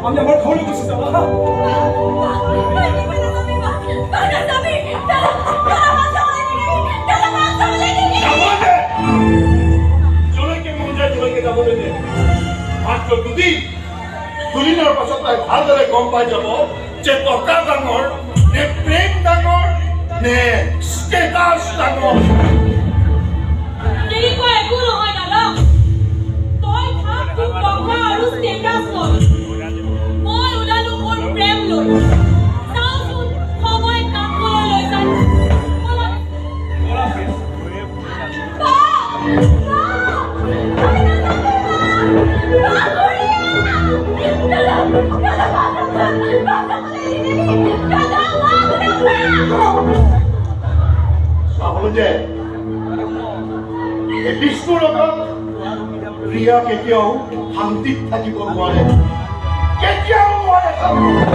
আমি আমাৰ ঘৰে বসে যাবো জলৈকে মন যায় জলৈকে যাবলৈ দে মাত্ৰ দুদিনৰ পাছত তাই ভালদৰে গম পাই যাব যে টকা ডাঙৰ নে প্ৰেম ডাঙৰ নে ষ্টেটাছ ডাঙৰ তেনেকুৱা একো নহয় দাদা তই থাক তোৰ টকা আৰু ষ্টেটাছ লৈ মই ওলালো মোৰ প্ৰেম লৈ চাওচোন সময় কাম কৰি লৈ যায় যে এই বিষ্ণুৰ লগত প্ৰিয়া কেতিয়াও শান্তিত থাকিব নোৱাৰে কেতিয়াও নোৱাৰে